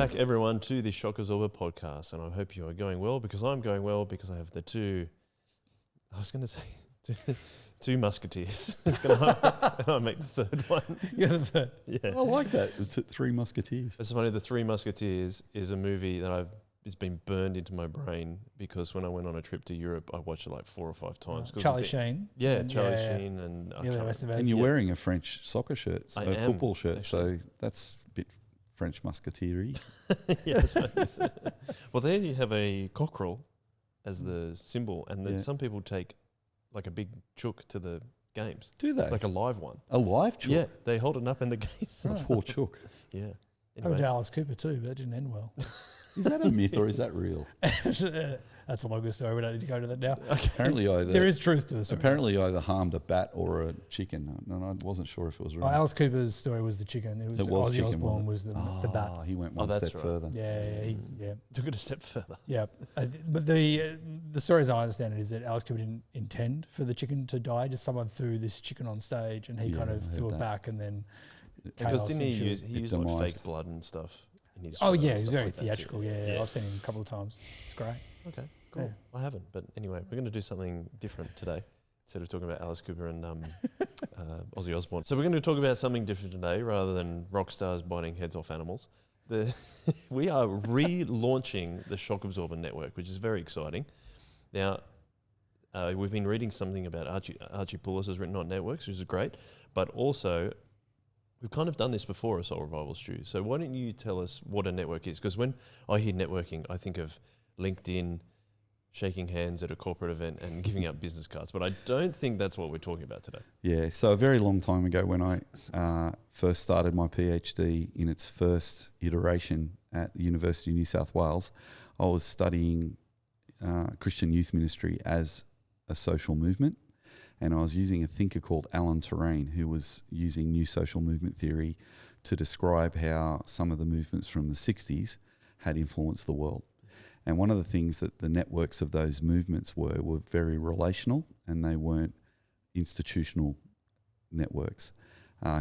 back, everyone, to the Shock Absorber podcast, and I hope you are going well, because I'm going well, because I have the two musketeers. Can I make the third one? Yeah, the third. Yeah. I like that. It's Three Musketeers. It's funny, The Three Musketeers is a movie that it's been burned into my brain, because when I went on a trip to Europe, I watched it like 4 or 5 times. Charlie Sheen. Yeah, Charlie Sheen. And And you're wearing a French soccer shirt, I am, football shirt, actually. so that's a bit French musketeer-y. Yes. Well, there you have a cockerel as the symbol, and then some people take like a big chook to the games. Do they? Like a live one. A live chook? Yeah, they hold it up in the games. A poor chook. Yeah. I went to Alice Cooper too, but that didn't end well. Is that a myth or is that real? That's a longer story. We don't need to go to that now. Okay. Apparently, there is truth to the story. Apparently, I either harmed a bat or a chicken. And I wasn't sure if it was real. Alice Cooper's story was the chicken. It was Ozzy chicken, Osbourne was the bat. He went one step further. Yeah. Took it a step further. Yeah, but the story, as I understand it, is that Alice Cooper didn't intend for the chicken to die. Just someone threw this chicken on stage, and he kind of threw it back, and then because didn't he use like fake blood and stuff? He's very theatrical. Yeah, I've seen him a couple of times. It's great. Okay, cool. Yeah. I haven't, but anyway, we're going to do something different today. Instead of talking about Alice Cooper and Ozzy Osbourne. So we're going to talk about something different today, rather than rock stars biting heads off animals. We are relaunching the Shock Absorber Network, which is very exciting. Now, we've been reading something about Archie Poulos has written on networks, which is great, but also we've kind of done this before, a Soul Revival, Stu. So why don't you tell us what a network is? Because when I hear networking, I think of LinkedIn, shaking hands at a corporate event and giving out business cards. But I don't think that's what we're talking about today. Yeah, so a very long time ago when I first started my PhD in its first iteration at the University of New South Wales, I was studying Christian youth ministry as a social movement. And I was using a thinker called Alan Turing, who was using new social movement theory to describe how some of the movements from the 60s had influenced the world. And one of the things that the networks of those movements were very relational, and they weren't institutional networks.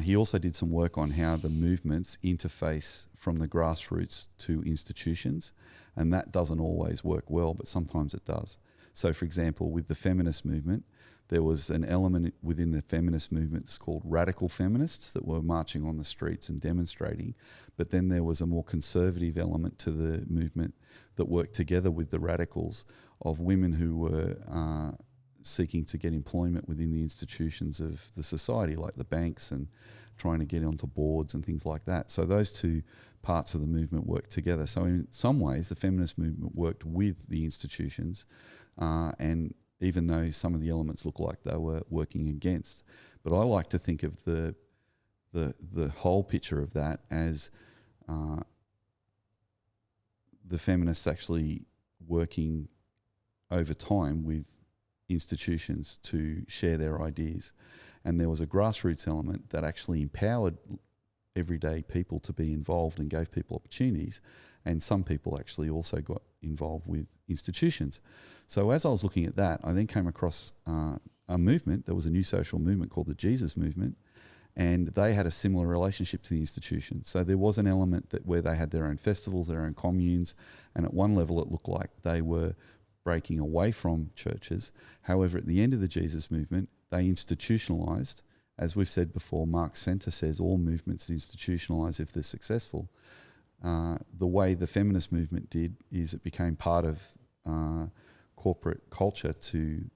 He also did some work on how the movements interface from the grassroots to institutions, and that doesn't always work well, but sometimes it does. So, for example, with the feminist movement, there was an element within the feminist movement that's called radical feminists that were marching on the streets and demonstrating, but then there was a more conservative element to the movement that worked together with the radicals of women who were seeking to get employment within the institutions of the society, like the banks, and trying to get onto boards and things like that. So those two parts of the movement worked together. So in some ways, the feminist movement worked with the institutions, and even though some of the elements look like they were working against. But I like to think of the whole picture of that as the feminists actually working over time with institutions to share their ideas. And there was a grassroots element that actually empowered everyday people to be involved and gave people opportunities. And some people actually also got involved with institutions. So as I was looking at that, I then came across a movement. There was a new social movement called the Jesus Movement, and they had a similar relationship to the institution. So there was an element that where they had their own festivals, their own communes, and at one level it looked like they were breaking away from churches. However, at the end of the Jesus Movement, they institutionalized. As we've said before, Mark Senter says all movements institutionalize if they're successful. The way the feminist movement did is it became part of corporate culture to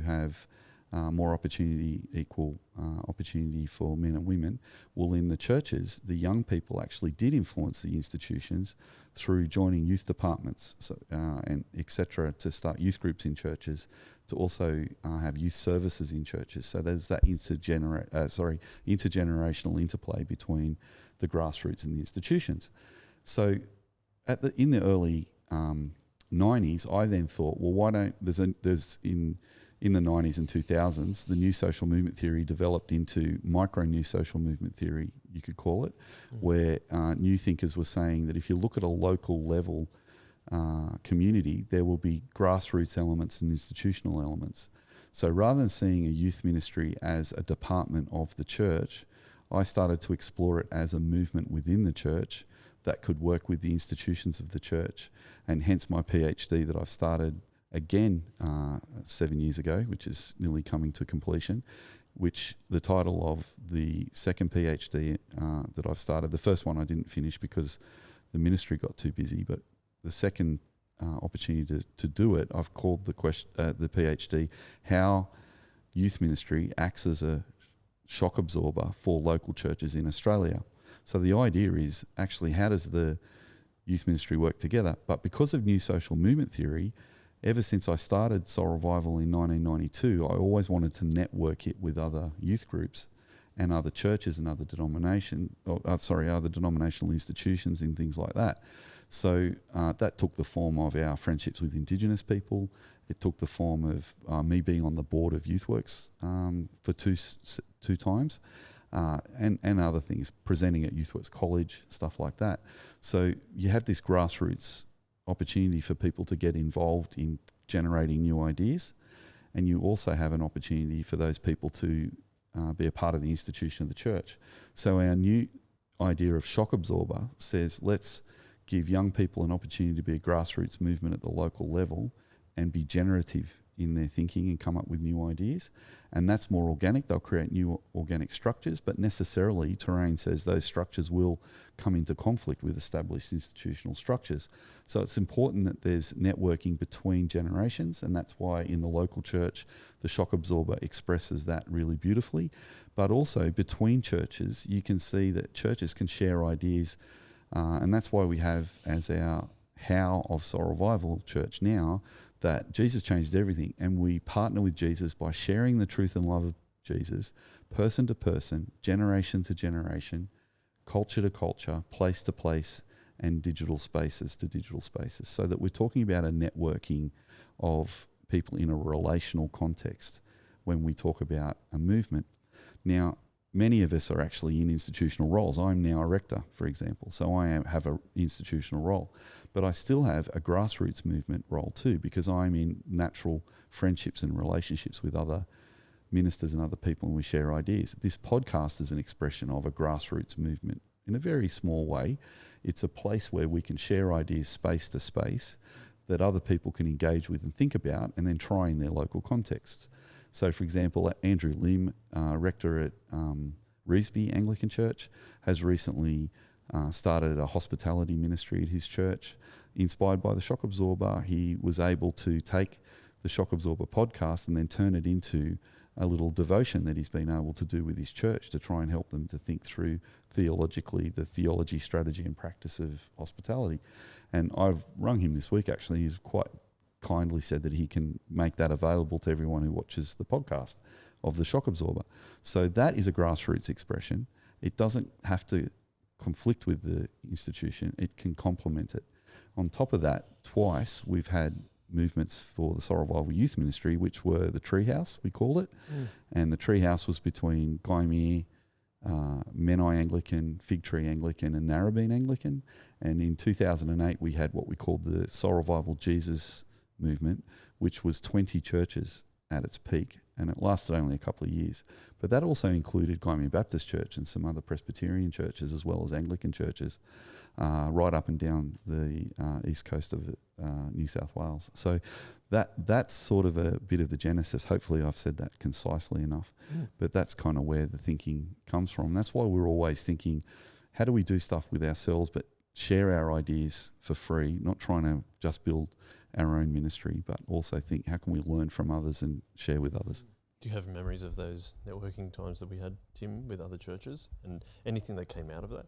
have more opportunity, equal opportunity for men and women. Well, in the churches, the young people actually did influence the institutions through joining youth departments and etc. to start youth groups in churches, to also have youth services in churches. So there's that intergenerational interplay between the grassroots and the institutions. So in the early 90s, I then thought, well, why don't there's in the 90s and 2000s, the new social movement theory developed into micro new social movement theory, you could call it, where new thinkers were saying that if you look at a local level community, there will be grassroots elements and institutional elements. So rather than seeing a youth ministry as a department of the church, I started to explore it as a movement within the church that could work with the institutions of the church, and hence my PhD that I've started again 7 years ago, which is nearly coming to completion, which the title of the second PhD that I've started, the first one I didn't finish because the ministry got too busy, but the second opportunity to do it, I've called the PhD, How Youth Ministry Acts as a Shock Absorber for Local Churches in Australia. So the idea is actually how does the youth ministry work together? But because of new social movement theory, ever since I started Soul Revival in 1992, I always wanted to network it with other youth groups and other churches and other other denominational institutions and things like that. So that took the form of our friendships with Indigenous people. It took the form of me being on the board of YouthWorks for two times, and other things, presenting at YouthWorks College, stuff like that. So you have this grassroots opportunity for people to get involved in generating new ideas, and you also have an opportunity for those people to be a part of the institution of the church. So our new idea of shock absorber says let's give young people an opportunity to be a grassroots movement at the local level and be generative in their thinking and come up with new ideas. And that's more organic. They'll create new organic structures, but necessarily Terrain says those structures will come into conflict with established institutional structures. So it's important that there's networking between generations, and that's why in the local church, the shock absorber expresses that really beautifully. But also between churches, you can see that churches can share ideas, and that's why we have as our how of Soul Revival Church now, that Jesus changed everything, and we partner with Jesus by sharing the truth and love of Jesus, person to person, generation to generation, culture to culture, place to place, and digital spaces to digital spaces, so that we're talking about a networking of people in a relational context when we talk about a movement. Now, many of us are actually in institutional roles. I'm now a rector, for example, so I have an institutional role. But I still have a grassroots movement role too, because I'm in natural friendships and relationships with other ministers and other people, and we share ideas. This podcast is an expression of a grassroots movement in a very small way. It's a place where we can share ideas space to space that other people can engage with and think about and then try in their local contexts. So, for example, Andrew Lim, rector at Revesby Anglican Church, has recently started a hospitality ministry at his church. Inspired by the Shock Absorber, he was able to take the Shock Absorber podcast and then turn it into a little devotion that he's been able to do with his church to try and help them to think through theologically the theology, strategy and practice of hospitality. And I've rung him this week actually. He's quite kindly said that he can make that available to everyone who watches the podcast of the Shock Absorber. So that is a grassroots expression. It doesn't have to conflict with the institution, it can complement it. On top of that, twice we've had movements for the Soul Revival Youth Ministry, which were the Treehouse, we called it. And the Treehouse was between Gymea, Menai Anglican, Fig Tree Anglican and Narrabeen Anglican. And in 2008 we had what we called the Soul Revival Jesus movement, which was 20 churches at its peak, and it lasted only a couple of years. But that also included Gymea Baptist Church and some other Presbyterian churches as well as Anglican churches right up and down the east coast of New South Wales. So that's sort of a bit of the genesis. Hopefully I've said that concisely enough, but that's kind of where the thinking comes from. That's why we're always thinking, how do we do stuff with ourselves but share our ideas for free, not trying to just build our own ministry, but also think how can we learn from others and share with others. Do you have memories of those networking times that we had, Tim, with other churches, and anything that came out of that?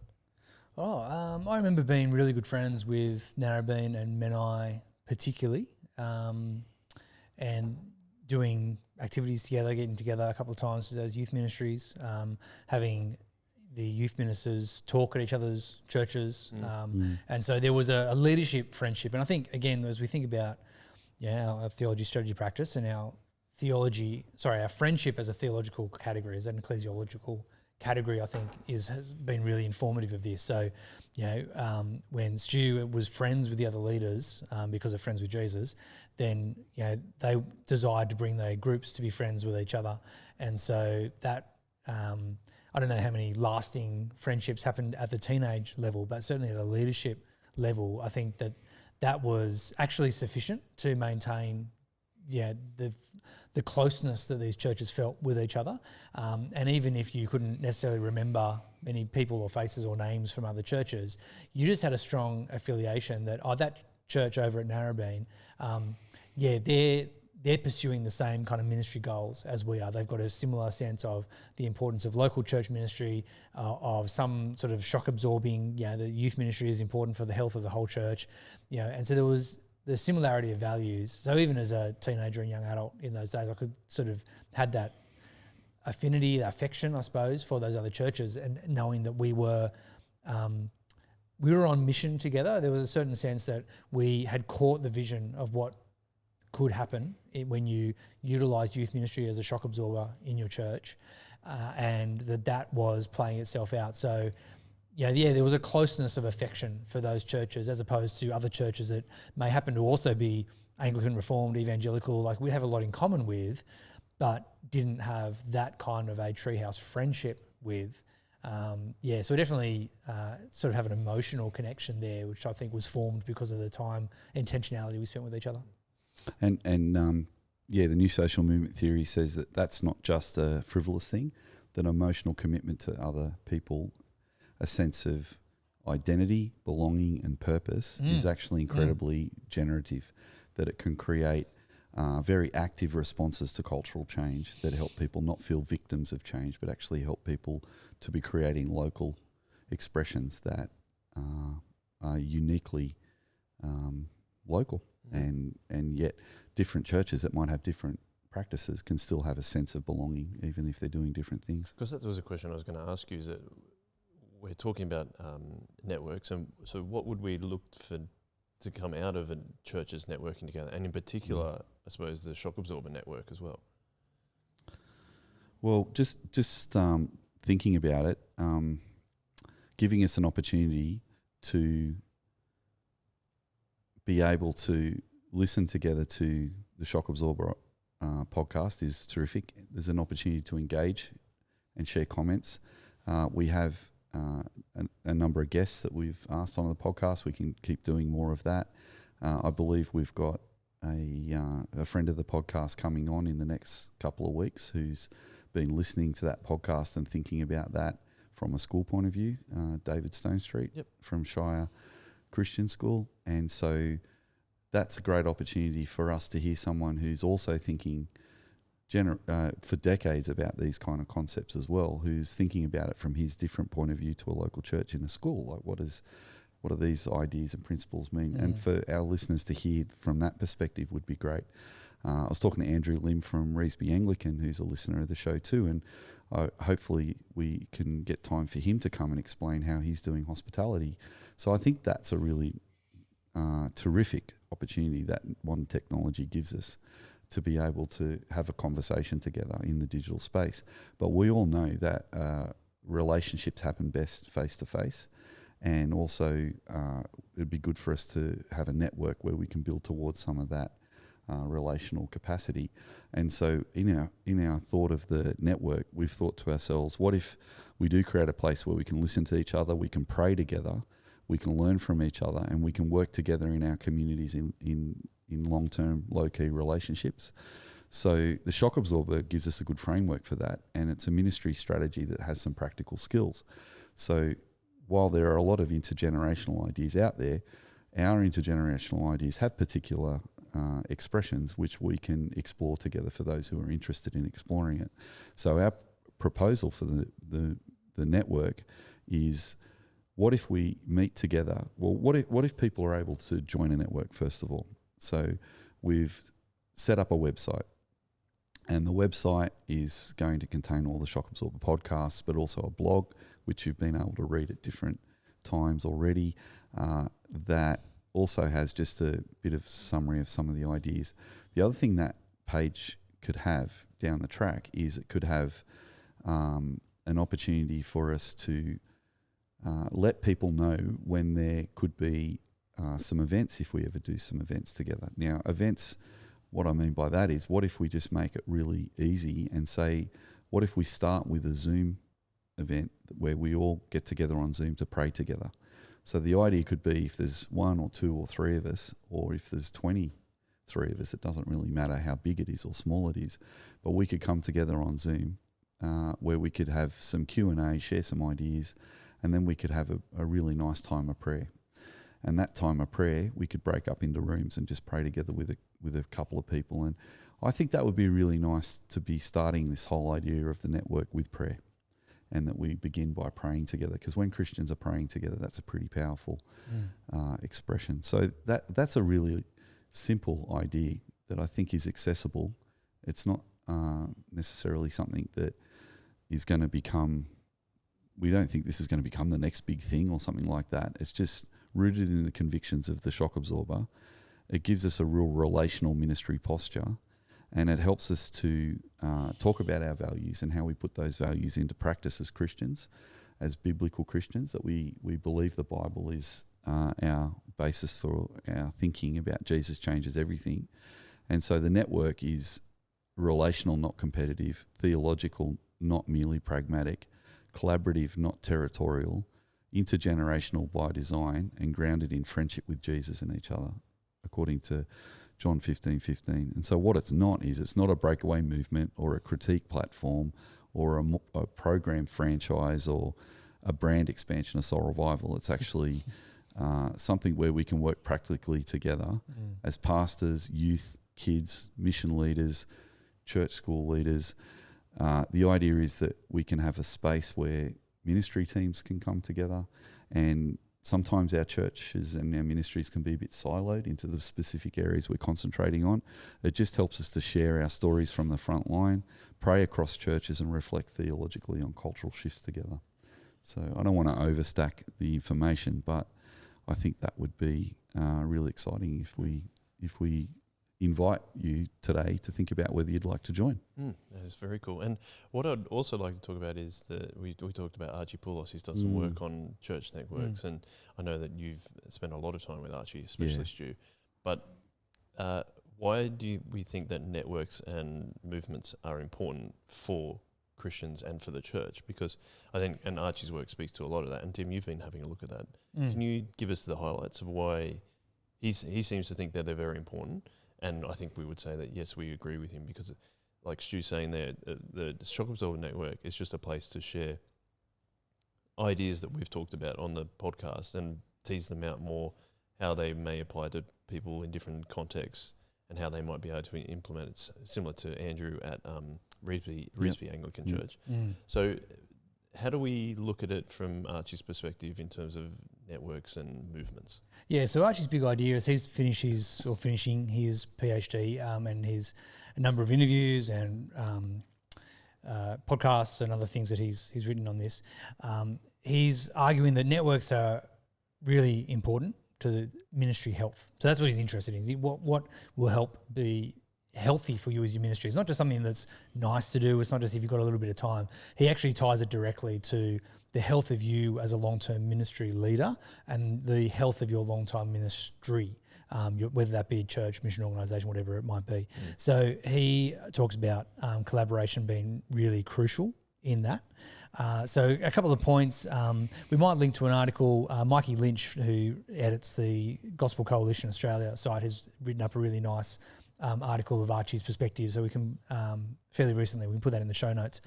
I remember being really good friends with Narrabeen and Menai particularly, and doing activities together, getting together a couple of times to those youth ministries, having the youth ministers talk at each other's churches. And so there was a leadership friendship. And I think, again, as we think about our theology, strategy, practice, and our friendship as a theological category, as an ecclesiological category, I think has been really informative of this. So, when Stu was friends with the other leaders because of Friends with Jesus, then they desired to bring their groups to be friends with each other. And so that I don't know how many lasting friendships happened at the teenage level, but certainly at a leadership level, I think that was actually sufficient to maintain, the closeness that these churches felt with each other. And even if you couldn't necessarily remember many people or faces or names from other churches, you just had a strong affiliation that, that church over at Narrabeen, they're pursuing the same kind of ministry goals as we are. They've got a similar sense of the importance of local church ministry, of some sort of shock absorbing, the youth ministry is important for the health of the whole church, and so there was the similarity of values. So even as a teenager and young adult in those days, I could sort of had that affinity, that affection, I suppose, for those other churches, and knowing that we were on mission together. There was a certain sense that we had caught the vision of what could happen when you utilise youth ministry as a shock absorber in your church, and that was playing itself out. So, there was a closeness of affection for those churches as opposed to other churches that may happen to also be Anglican, Reformed, Evangelical, like we have a lot in common with, but didn't have that kind of a Treehouse friendship with. So definitely sort of have an emotional connection there, which I think was formed because of the time intentionality we spent with each other. And the new social movement theory says that that's not just a frivolous thing, that emotional commitment to other people, a sense of identity, belonging and purpose is actually incredibly generative, that it can create very active responses to cultural change that help people not feel victims of change, but actually help people to be creating local expressions that are uniquely local. And yet different churches that might have different practices can still have a sense of belonging, even if they're doing different things. Because that was a question I was going to ask you, is that we're talking about networks, and so what would we look for to come out of a churches networking together, and in particular, I suppose, the shock absorber network as well? Well, just thinking about it, giving us an opportunity to be able to listen together to the Shock Absorber podcast is terrific. There's an opportunity to engage and share comments. We have a number of guests that we've asked on the podcast. We can keep doing more of that. I believe we've got a friend of the podcast coming on in the next couple of weeks who's been listening to that podcast and thinking about that from a school point of view, David Stonestreet from Shire Christian School. And so that's a great opportunity for us to hear someone who's also thinking for decades about these kind of concepts as well, who's thinking about it from his different point of view to a local church in a school. Like what do these ideas and principles mean? And for our listeners to hear from that perspective would be great. I was talking to Andrew Lim from Reesby Anglican, who's a listener of the show too, and hopefully we can get time for him to come and explain how he's doing hospitality. So I think that's a really terrific opportunity that modern technology gives us to be able to have a conversation together in the digital space. But we all know that relationships happen best face-to-face, and also it'd be good for us to have a network where we can build towards some of that relational capacity. And so in our thought of the network, we've thought to ourselves, what if we do create a place where we can listen to each other, we can pray together, we can learn from each other, and we can work together in our communities in long-term, low-key relationships. So the Shock Absorber gives us a good framework for that, and it's a ministry strategy that has some practical skills. So while there are a lot of intergenerational ideas out there, our intergenerational ideas have particular expressions which we can explore together for those who are interested in exploring it. So our proposal for the network is, what if we meet together? Well, what if people are able to join a network, first of all? So we've set up a website, and the website is going to contain all the Shock Absorber podcasts, but also a blog, which you've been able to read at different times already, that also has just a bit of summary of some of the ideas. The other thing that page could have down the track is it could have an opportunity for us to let people know when there could be some events, if we ever do some events together. Now, events, what I mean by that is, what if we just make it really easy and say, what if we start with a Zoom event where we all get together on Zoom to pray together. So the idea could be if there's 1 or 2 or 3 of us, or if there's 23 of us, it doesn't really matter how big it is or small it is, but we could come together on Zoom where we could have some Q&A, share some ideas, and then we could have a really nice time of prayer. And that time of prayer, we could break up into rooms and just pray together with a couple of people. And I think that would be really nice to be starting this whole idea of the network with prayer, and that we begin by praying together. Because when Christians are praying together, that's a pretty powerful expression. So that's a really simple idea that I think is accessible. It's not necessarily something that is going to become, we don't think this is going to become the next big thing or something like that. It's just rooted in the convictions of the shock absorber. It gives us a real relational ministry posture, and it helps us to talk about our values and how we put those values into practice as Christians, as biblical Christians, that we believe the Bible is our basis for our thinking about Jesus changes everything. And so the network is relational, not competitive, theological, not merely pragmatic, collaborative, not territorial, intergenerational by design, and grounded in friendship with Jesus and each other, according to John 15:15. And so what it's not is, it's not a breakaway movement or a critique platform or a program franchise or a brand expansion of Soul Revival. It's actually something where we can work practically together as pastors, youth, kids, mission leaders, church school leaders. The idea is that we can have a space where ministry teams can come together, and sometimes our churches and our ministries can be a bit siloed into the specific areas we're concentrating on. It just helps us to share our stories from the front line, pray across churches, and reflect theologically on cultural shifts together. So I don't want to overstack the information, but I think that would be really exciting if we invite you today to think about whether you'd like to join. That is very cool. And what I'd also like to talk about is that we talked about Archie Poulos. He's done some work on church networks, and I know that you've spent a lot of time with Archie, especially Stu. But why do we think that networks and movements are important for Christians and for the church? Because I think, and Archie's work speaks to a lot of that. And Tim, you've been having a look at that. Can you give us the highlights of why he seems to think that they're very important? And I think we would say that, yes, we agree with him, because like Stu's saying there, the Shock Absorber Network is just a place to share ideas that we've talked about on the podcast and tease them out more, how they may apply to people in different contexts and how they might be able to implement it, similar to Andrew at Reesby Anglican Church. So how do we look at it from Archie's perspective in terms of networks and movements? Yeah, so Archie's big idea is he's finishing his PhD and his a number of interviews and podcasts and other things that he's written on this. He's arguing that networks are really important to the ministry health. So that's what he's interested in. What will help be healthy for you as your ministry? It's not just something that's nice to do. It's not just if you've got a little bit of time. He actually ties it directly to the health of you as a long-term ministry leader and the health of your long-term ministry, whether that be a church, mission organisation, whatever it might be. So he talks about collaboration being really crucial in that. So a couple of points. We might link to an article. Mikey Lynch, who edits the Gospel Coalition Australia site, has written up a really nice article of Archie's perspective. So we can, fairly recently, we can put that in the show notes.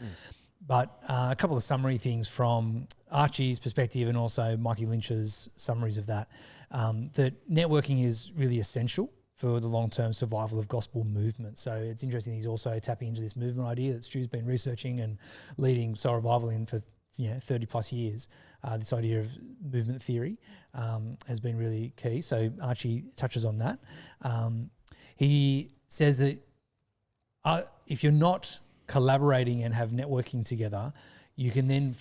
But a couple of summary things from Archie's perspective and also Mikey Lynch's summaries of that, that networking is really essential for the long-term survival of gospel movement. So it's interesting he's also tapping into this movement idea that Stu's been researching and leading Soul Revival in for 30 plus years. This idea of movement theory has been really key. So Archie touches on that. He says that if you're not collaborating and have networking together, you can then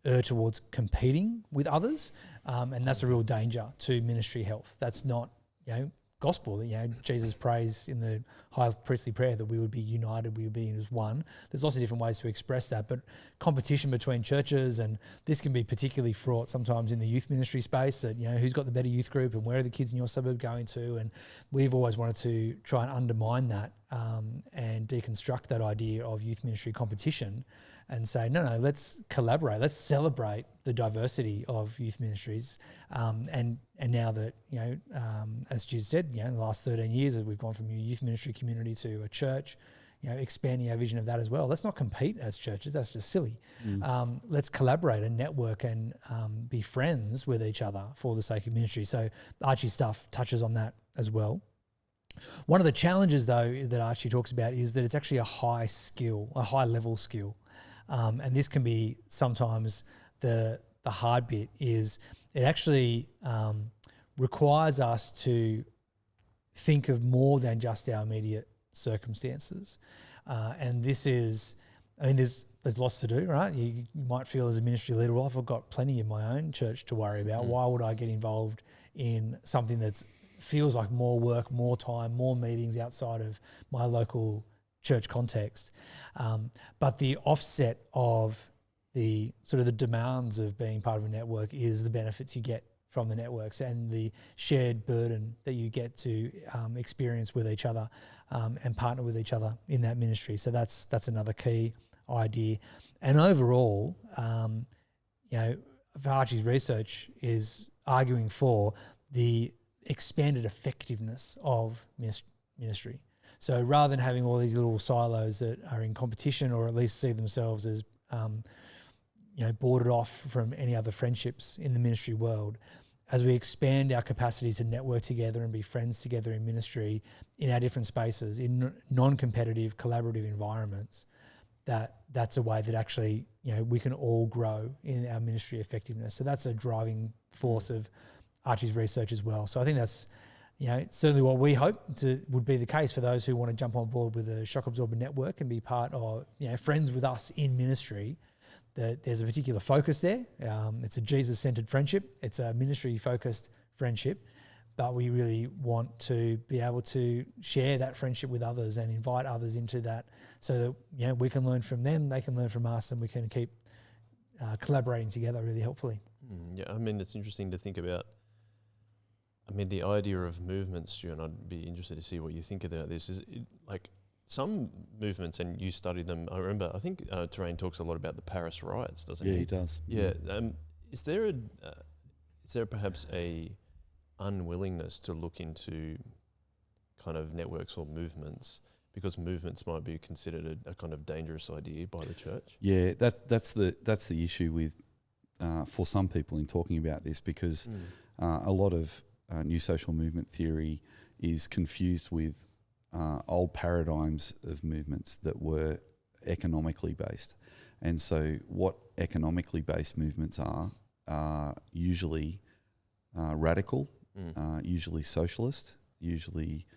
err towards competing with others, and that's a real danger to ministry health. That's not, gospel. Jesus prays in the high priestly prayer that we would be united, we would be as one. There's lots of different ways to express that, but competition between churches, and this can be particularly fraught sometimes in the youth ministry space, that, who's got the better youth group and where are the kids in your suburb going to? And we've always wanted to try and undermine that and deconstruct that idea of youth ministry competition and say, no, let's collaborate, let's celebrate the diversity of youth ministries. And now that, as Stu said, in the last 13 years, we've gone from a youth ministry community to a church, expanding our vision of that as well. Let's not compete as churches, that's just silly. Let's collaborate and network and be friends with each other for the sake of ministry. So Archie's stuff touches on that as well. One of the challenges, though, that Archie talks about is that it's actually a high level skill. And this can be sometimes the hard bit is it actually requires us to think of more than just our immediate circumstances. And this is, there's lots to do, right? You might feel as a ministry leader, well, I've got plenty in my own church to worry about. Why would I get involved in something that's feels like more work, more time, more meetings outside of my local church context? But the offset of the sort of the demands of being part of a network is the benefits you get from the networks and the shared burden that you get to experience with each other and partner with each other in that ministry. So that's another key idea. And overall, Archie's research is arguing for the expanded effectiveness of ministry. So rather than having all these little silos that are in competition or at least see themselves as boarded off from any other friendships in the ministry world, as we expand our capacity to network together and be friends together in ministry in our different spaces, in non-competitive, collaborative environments, that's a way that actually we can all grow in our ministry effectiveness. So that's a driving force of Archie's research as well. So I think that's certainly what we hope would be the case for those who want to jump on board with the Shock Absorber Network and be part of friends with us in ministry. That there's a particular focus there. It's a Jesus-centered friendship. It's a ministry-focused friendship, but we really want to be able to share that friendship with others and invite others into that, so that we can learn from them, they can learn from us, and we can keep collaborating together really helpfully. It's interesting to think about. The idea of movements, Stu, and I'd be interested to see what you think about this. Is it, like some movements, and you study them. I remember, I think Terrain talks a lot about the Paris riots, doesn't he? Yeah, he does. Yeah. Is there perhaps a unwillingness to look into kind of networks or movements, because movements might be considered a kind of dangerous idea by the church? Yeah, that's the issue with for some people in talking about this, because a lot of new social movement theory is confused with old paradigms of movements that were economically based. And so what economically based movements are usually radical, usually socialist, usually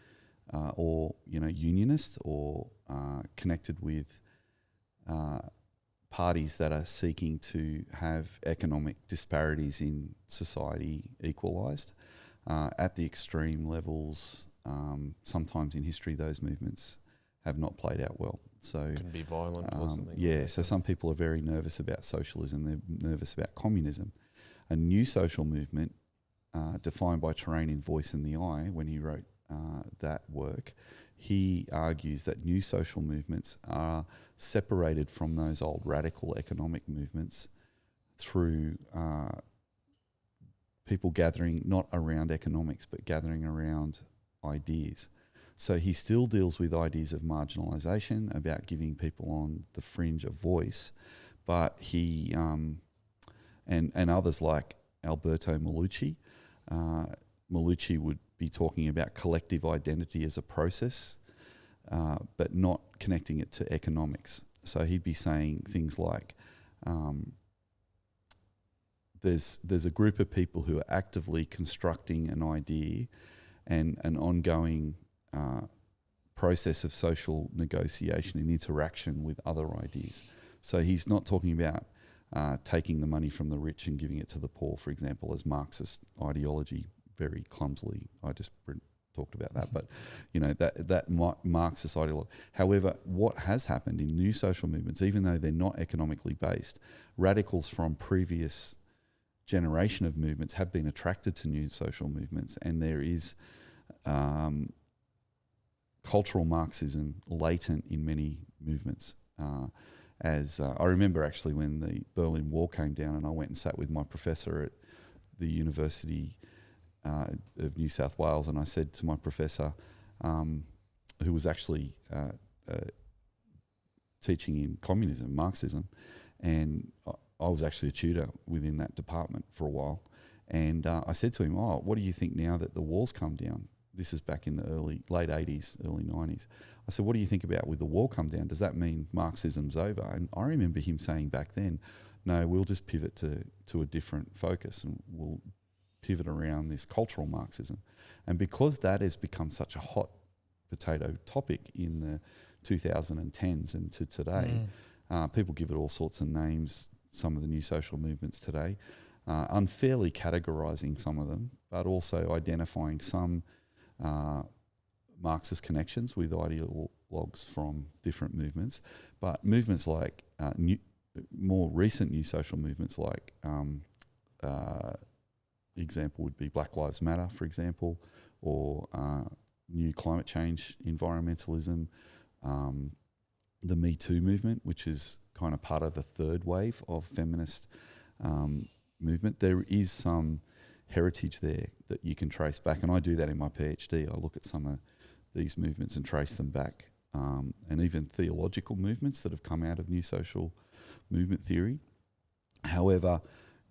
or unionist, or connected with parties that are seeking to have economic disparities in society equalised. At the extreme levels, sometimes in history, those movements have not played out well. So can be violent or something. Yeah, so some people are very nervous about socialism. They're nervous about communism. A new social movement, defined by Terrain in Voice in the Eye, when he wrote that work, he argues that new social movements are separated from those old radical economic movements through people gathering not around economics but gathering around ideas. So he still deals with ideas of marginalisation, about giving people on the fringe a voice, but he and others like Alberto Malucci. Malucci would be talking about collective identity as a process, but not connecting it to economics. So he'd be saying things like, there's a group of people who are actively constructing an idea and an ongoing process of social negotiation and interaction with other ideas. So he's not talking about taking the money from the rich and giving it to the poor, for example, as Marxist ideology very clumsily. I just talked about that, but that Marxist ideology. However, what has happened in new social movements, even though they're not economically based, radicals from previous generation of movements have been attracted to new social movements, and there is cultural Marxism latent in many movements. I remember actually when the Berlin Wall came down, and I went and sat with my professor at the University of New South Wales, and I said to my professor, who was actually teaching in communism, Marxism, and I was actually a tutor within that department for a while, and I said to him, what do you think now that the wall's come down? This is back in the late 80s, early 90s. I said, what do you think about with the wall come down? Does that mean Marxism's over? And I remember him saying back then, no, we'll just pivot to a different focus, and we'll pivot around this cultural Marxism. And because that has become such a hot potato topic in the 2010s and to today, people give it all sorts of names, some of the new social movements today, unfairly categorising some of them, but also identifying some Marxist connections with ideologues from different movements. But movements like more recent new social movements, like example would be Black Lives Matter, for example, or new climate change, environmentalism, the Me Too movement, which is kind of part of the third wave of feminist movement. There is some heritage there that you can trace back, and I do that in my PhD. I look at some of these movements and trace them back, and even theological movements that have come out of new social movement theory. However,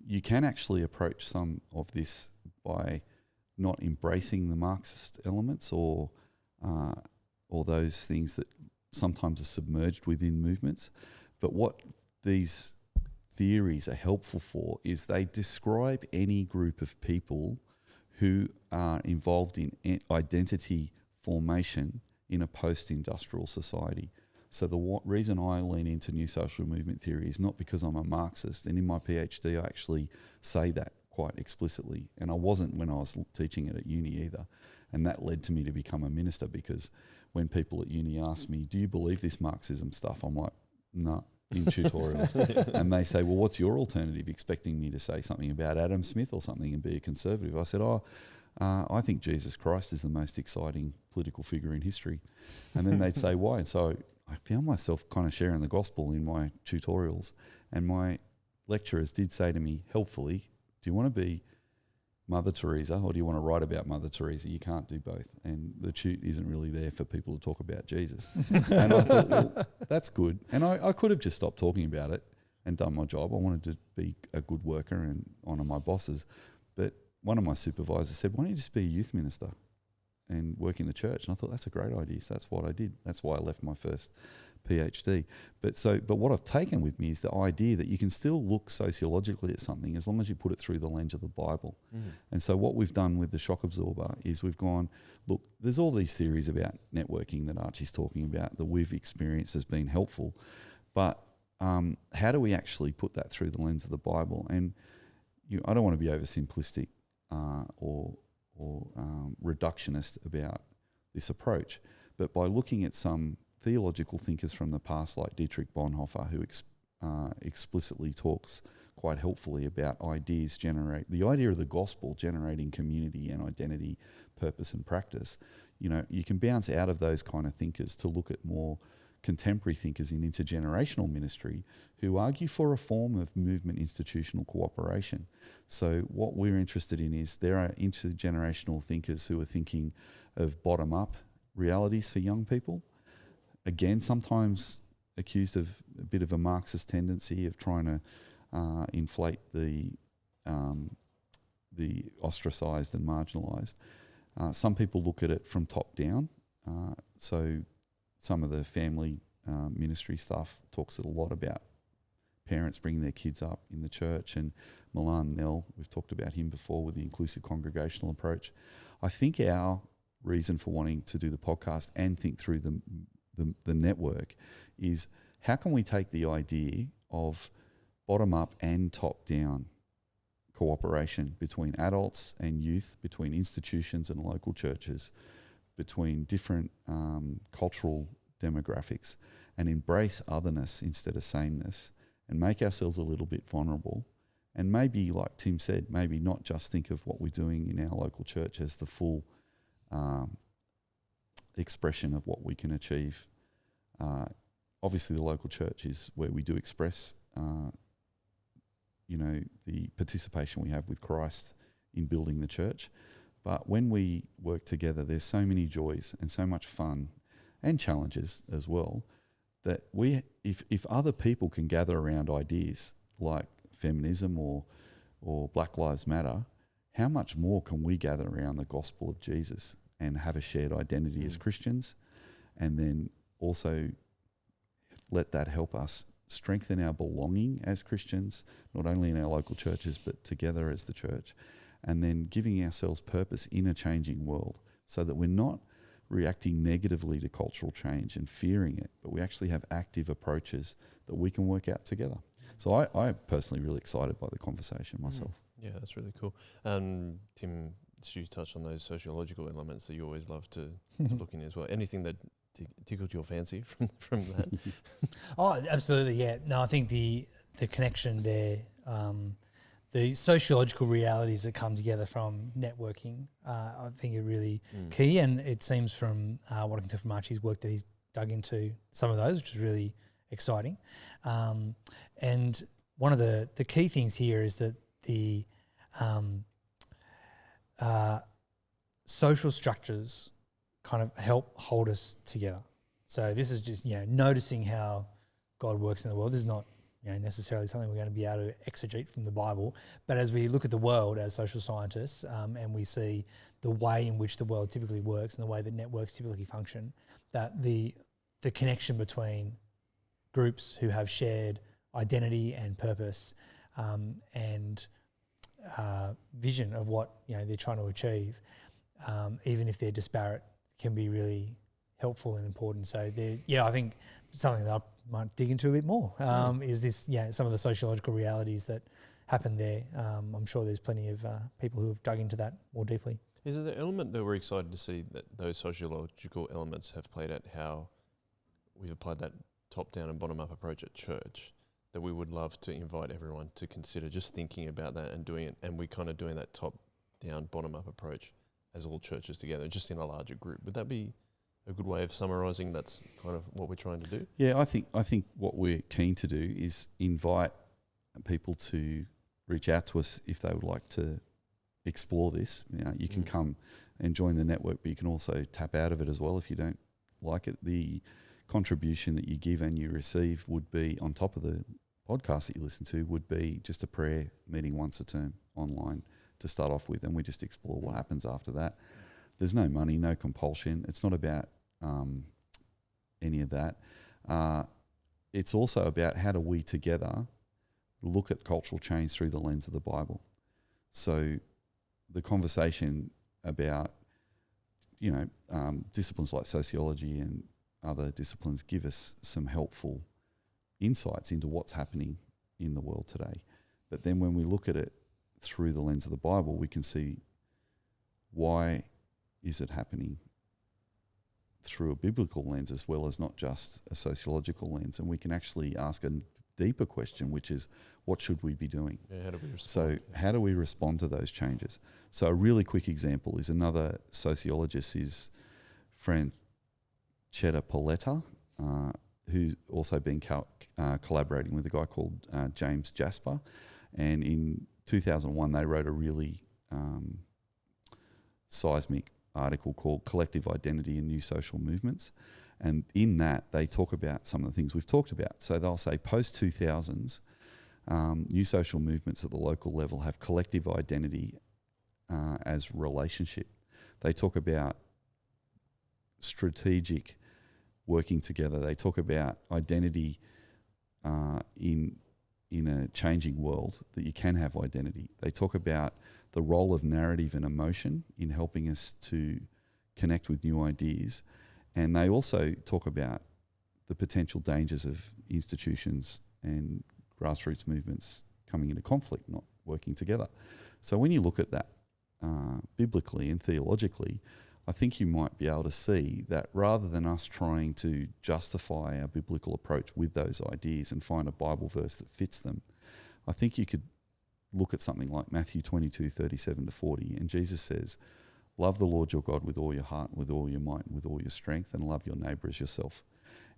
you can actually approach some of this by not embracing the Marxist elements or those things that sometimes are submerged within movements. But what these theories are helpful for is they describe any group of people who are involved in identity formation in a post-industrial society. So the reason I lean into new social movement theory is not because I'm a Marxist, and in my PhD I actually say that quite explicitly, and I wasn't when I was teaching it at uni either, and that led to me to become a minister, because when people at uni ask me, do you believe this Marxism stuff, I'm like, no, in tutorials. And they say, well, what's your alternative, expecting me to say something about Adam Smith or something and be a conservative? I said, I think Jesus Christ is the most exciting political figure in history. And then they'd say, why? And so I found myself kind of sharing the gospel in my tutorials, and my lecturers did say to me helpfully, do you want to be Mother Teresa or do you want to write about Mother Teresa? You can't do both. And the tute isn't really there for people to talk about Jesus. And I thought, well, that's good. And I could have just stopped talking about it and done my job. I wanted to be a good worker and honour my bosses. But one of my supervisors said, why don't you just be a youth minister and work in the church? And I thought, that's a great idea. So that's what I did. That's why I left my first PhD. But what I've taken with me is the idea that you can still look sociologically at something as long as you put it through the lens of the Bible. And so what we've done with the shock absorber is we've gone, look, there's all these theories about networking that Archie's talking about that we've experienced as being helpful, but how do we actually put that through the lens of the Bible? And I don't want to be oversimplistic or reductionist about this approach, but by looking at some theological thinkers from the past, like Dietrich Bonhoeffer, who explicitly talks quite helpfully about the idea of the gospel generating community and identity, purpose and practice. You can bounce out of those kind of thinkers to look at more contemporary thinkers in intergenerational ministry who argue for a form of movement institutional cooperation. So what we're interested in is there are intergenerational thinkers who are thinking of bottom-up realities for young people. Again, sometimes accused of a bit of a Marxist tendency of trying to inflate the ostracised and marginalised. Some people look at it from top down. So some of the family ministry stuff talks a lot about parents bringing their kids up in the church, and Milan Nell, we've talked about him before with the inclusive congregational approach. I think our reason for wanting to do the podcast and think through the network is how can we take the idea of bottom-up and top-down cooperation between adults and youth, between institutions and local churches, between different cultural demographics, and embrace otherness instead of sameness, and make ourselves a little bit vulnerable. And maybe, like Tim said, maybe not just think of what we're doing in our local church as the full expression of what we can achieve. Obviously, the local church is where we do express, the participation we have with Christ in building the church. But when we work together, there's so many joys and so much fun and challenges as well, that if other people can gather around ideas like feminism or Black Lives Matter, how much more can we gather around the gospel of Jesus and have a shared identity as Christians, and then also let that help us strengthen our belonging as Christians, not only in our local churches, but together as the church, and then giving ourselves purpose in a changing world, so that we're not reacting negatively to cultural change and fearing it, but we actually have active approaches that we can work out together. So I'm personally really excited by the conversation myself. Yeah, that's really cool. Tim, Stu touched on those sociological elements that you always love to look in as well. Anything that tickled your fancy from that? Oh, absolutely, yeah. No, I think the connection there, the sociological realities that come together from networking, I think are really key. And it seems from what I can tell from Archie's work that he's dug into some of those, which is really exciting. And one of the key things here is that the social structures kind of help hold us together. So this is just, noticing how God works in the world. This is not, necessarily something we're going to be able to exegete from the Bible. But as we look at the world as social scientists, and we see the way in which the world typically works and the way that networks typically function, that the connection between groups who have shared identity and purpose, and vision of what they're trying to achieve, even if they're disparate, can be really helpful and important. So I think something that I might dig into a bit more is this, some of the sociological realities that happen there. I'm sure there's plenty of people who have dug into that more deeply. Is there an element that we're excited to see that those sociological elements have played out, how we've applied that top-down and bottom-up approach at church, that we would love to invite everyone to consider just thinking about that and doing it, and we're kind of doing that top-down, bottom-up approach as all churches together, just in a larger group? Would that be a good way of summarising that's kind of what we're trying to do? Yeah, I think what we're keen to do is invite people to reach out to us if they would like to explore this. You can come and join the network, but you can also tap out of it as well if you don't like it. The contribution that you give and you receive would be, on top of the podcast that you listen to, would be just a prayer meeting once a term online to start off with, and we just explore what happens after that. There's no money, no compulsion. It's not about any of that. It's also about how do we together look at cultural change through the lens of the Bible. So the conversation about, disciplines like sociology and other disciplines give us some helpful insights into what's happening in the world today. But then when we look at it through the lens of the Bible, we can see why is it happening through a biblical lens as well as not just a sociological lens. And we can actually ask a deeper question, which is, what should we be doing? How do we respond? So how do we respond to those changes? So a really quick example is another sociologist is Francesca Paoletta, who's also been collaborating with a guy called James Jasper. And in 2001, they wrote a really seismic article called Collective Identity and New Social Movements. And in that, they talk about some of the things we've talked about. So they'll say post-2000s, new social movements at the local level have collective identity as relationship. They talk about strategic working together. They talk about identity in a changing world, that you can have identity. They talk about the role of narrative and emotion in helping us to connect with new ideas. And they also talk about the potential dangers of institutions and grassroots movements coming into conflict, not working together. So when you look at that biblically and theologically, I think you might be able to see that rather than us trying to justify our biblical approach with those ideas and find a Bible verse that fits them, I think you could look at something like Matthew 22:37-40, and Jesus says, love the Lord your God with all your heart, with all your might, with all your strength, and love your neighbour as yourself.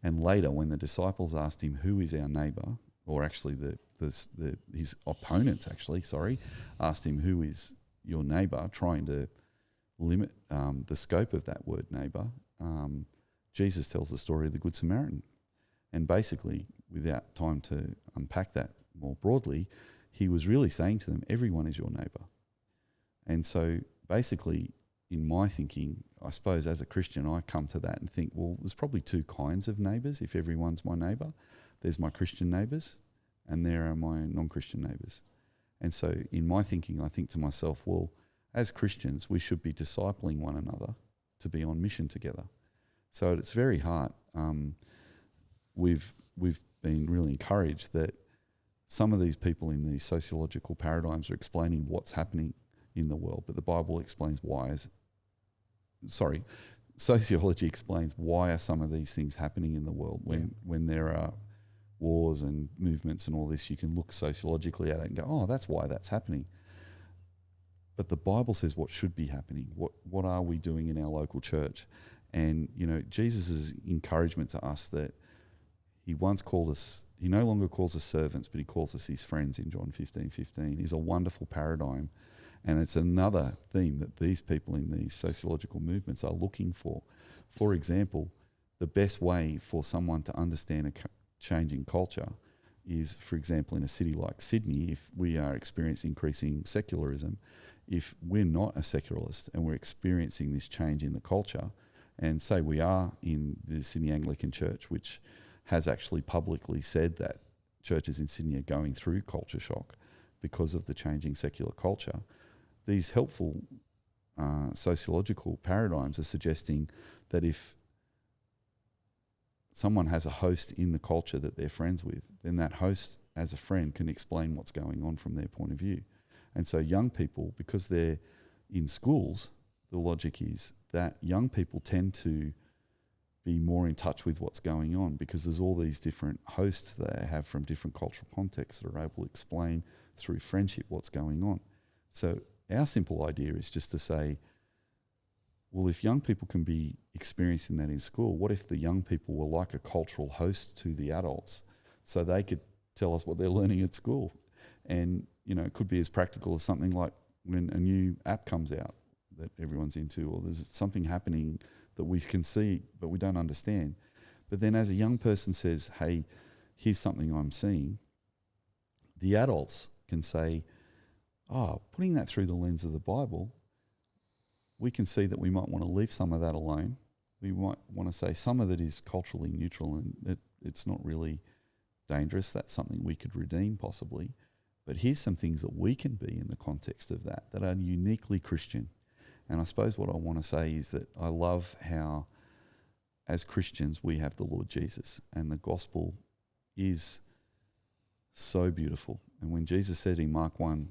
And later, when the disciples asked him, who is our neighbour, or actually his opponents asked him, who is your neighbour, trying to limit the scope of that word neighbour, Jesus tells the story of the Good Samaritan. And basically, without time to unpack that more broadly, he was really saying to them, everyone is your neighbour. And so basically, in my thinking, I suppose as a Christian, I come to that and think, well, there's probably two kinds of neighbours if everyone's my neighbour. There's my Christian neighbours and there are my non-Christian neighbours. And so in my thinking, I think to myself, well, as Christians, we should be discipling one another to be on mission together. So at its very heart, we've been really encouraged that some of these people in these sociological paradigms are explaining what's happening in the world, but the Bible explains sociology explains why are some of these things happening in the world. When there are wars and movements and all this, you can look sociologically at it and go, oh, that's why that's happening. But the Bible says what should be happening. What are we doing in our local church? And, Jesus' encouragement to us that he once called us, he no longer calls us servants, but he calls us his friends in John 15:15 is a wonderful paradigm. And it's another theme that these people in these sociological movements are looking for. For example, the best way for someone to understand a changing culture is, for example, in a city like Sydney, if we are experiencing increasing secularism, if we're not a secularist and we're experiencing this change in the culture, and say we are in the Sydney Anglican Church, which has actually publicly said that churches in Sydney are going through culture shock because of the changing secular culture, these helpful sociological paradigms are suggesting that if someone has a host in the culture that they're friends with, then that host as a friend can explain what's going on from their point of view. And so young people, because they're in schools, the logic is that young people tend to be more in touch with what's going on because there's all these different hosts they have from different cultural contexts that are able to explain through friendship what's going on. So our simple idea is just to say, well, if young people can be experiencing that in school, what if the young people were like a cultural host to the adults so they could tell us what they're learning at school? And, it could be as practical as something like when a new app comes out that everyone's into, or there's something happening that we can see but we don't understand. But then as a young person says, hey, here's something I'm seeing, the adults can say, putting that through the lens of the Bible, we can see that we might want to leave some of that alone. We might want to say some of it is culturally neutral and it's not really dangerous. That's something we could redeem possibly. But here's some things that we can be in the context of that are uniquely Christian. And I suppose what I want to say is that I love how, as Christians, we have the Lord Jesus, and the gospel is so beautiful. And when Jesus said in Mark 1:14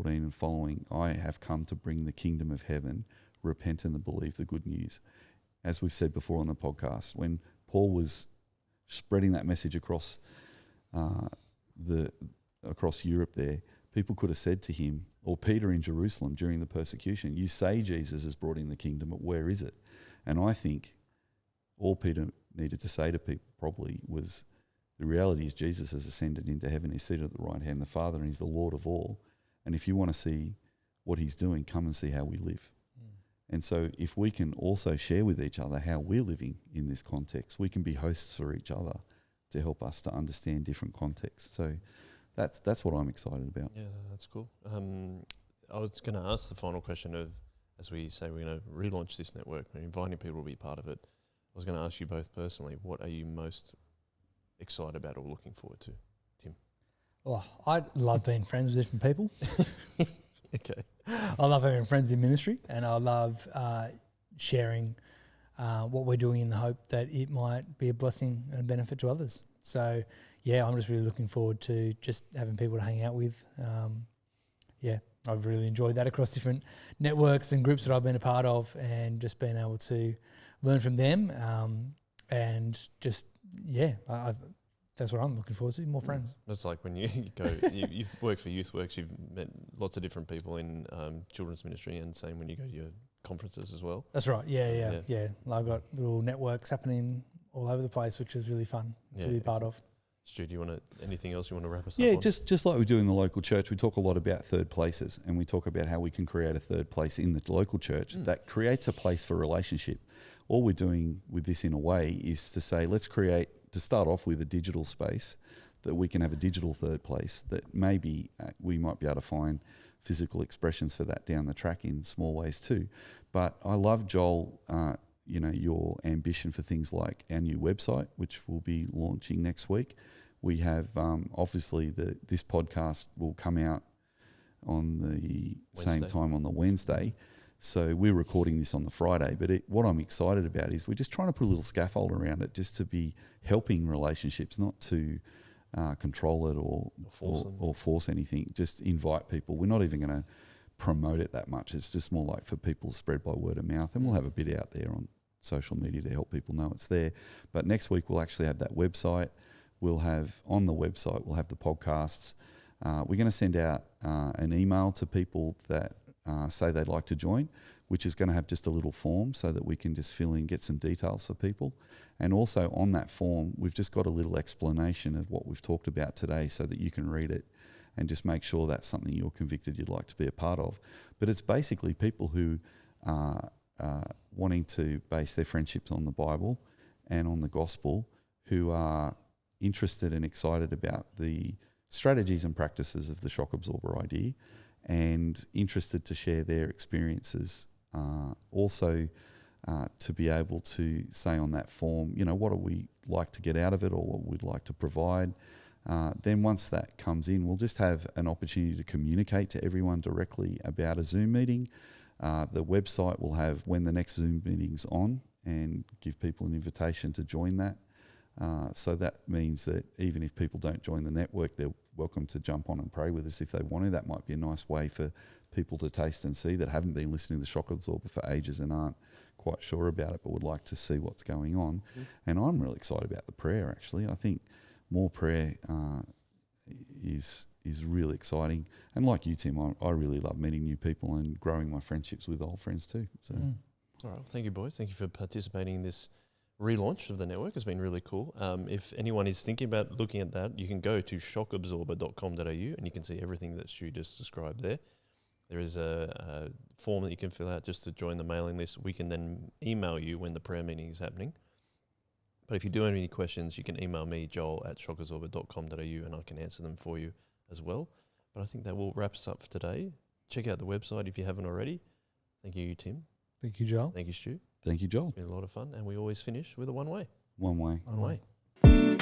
and following, I have come to bring the kingdom of heaven, repent and believe the good news. As we've said before on the podcast, when Paul was spreading that message across across Europe there, people could have said to him, or Peter in Jerusalem during the persecution, you say Jesus has brought in the kingdom, but where is it? And I think all Peter needed to say to people probably was, the reality is Jesus has ascended into heaven, he's seated at the right hand of the Father, and he's the Lord of all. And if you want to see what he's doing, come and see how we live. And so if we can also share with each other how we're living in this context, we can be hosts for each other to help us to understand different contexts. So that's what I'm excited about. Yeah, that's cool. I was going to ask the final question of, as we say, we're going to relaunch this network, we're inviting people to be part of it. I was going to ask you both personally, what are you most excited about or looking forward to, Tim? Well, I love being friends with different people. Okay. I love having friends in ministry, and I love sharing what we're doing in the hope that it might be a blessing and a benefit to others. So, yeah, I'm just really looking forward to just having people to hang out with. I've really enjoyed that across different networks and groups that I've been a part of, and just being able to learn from them and just, that's what I'm looking forward to, more friends. It's like when you go, you've worked for YouthWorks, you've met lots of different people in children's ministry, and same when you go to your conferences as well. That's right. Yeah. I've got little networks happening all over the place, which is really fun to be part of. Stu, do you want anything else you want to wrap us up Yeah, on? just like we do in the local church, we talk a lot about third places, and we talk about how we can create a third place in the local church that creates a place for relationship. All we're doing with this in a way is to say, let's create, to start off with a digital space, that we can have a digital third place, that maybe we might be able to find physical expressions for that down the track in small ways too. But I love, Joel, your ambition for things like our new website, which we'll be launching next week. We have, obviously, this podcast will come out on the same time on the Wednesday. So we're recording this on the Friday. But what I'm excited about is we're just trying to put a little scaffold around it just to be helping relationships, not to control it or force anything. Just invite people. We're not even going to promote it that much. It's just more like for people to spread by word of mouth. And we'll have a bit out there on social media to help people know it's there. But next week we'll actually have that website. We'll have on the website, we'll have the podcasts. We're going to send out an email to people that say they'd like to join, which is going to have just a little form so that we can just fill in, get some details for people. And also on that form, we've just got a little explanation of what we've talked about today so that you can read it and just make sure that's something you're convicted you'd like to be a part of. But it's basically people who are wanting to base their friendships on the Bible and on the gospel, who are interested and excited about the strategies and practices of the shock absorber idea, and interested to share their experiences. Also, to be able to say on that form, what do we like to get out of it, or what we'd like to provide. Then once that comes in, we'll just have an opportunity to communicate to everyone directly about a Zoom meeting. The website will have when the next Zoom meeting's on and give people an invitation to join that. So that means that even if people don't join the network, they're welcome to jump on and pray with us if they want to. That might be a nice way for people to taste and see that haven't been listening to the shock absorber for ages and aren't quite sure about it but would like to see what's going on. And I'm really excited about the prayer, actually. I think more prayer is really exciting. And like you, Tim, I really love meeting new people and growing my friendships with old friends too. So, All right, thank you, boys. Thank you for participating in this relaunch of the network. It's been really cool. If anyone is thinking about looking at that, you can go to shockabsorber.com.au and you can see everything that Stu just described there. There is a form that you can fill out just to join the mailing list. We can then email you when the prayer meeting is happening. But if you do have any questions, you can email me, joel@shockabsorber.com.au, and I can answer them for you as well. But I think that will wrap us up for today. Check out the website if you haven't already. Thank you, Tim. Thank you, Joel. Thank you, Stu. thank you, Joel. It's been a lot of fun, and we always finish with a one way. One way. One way.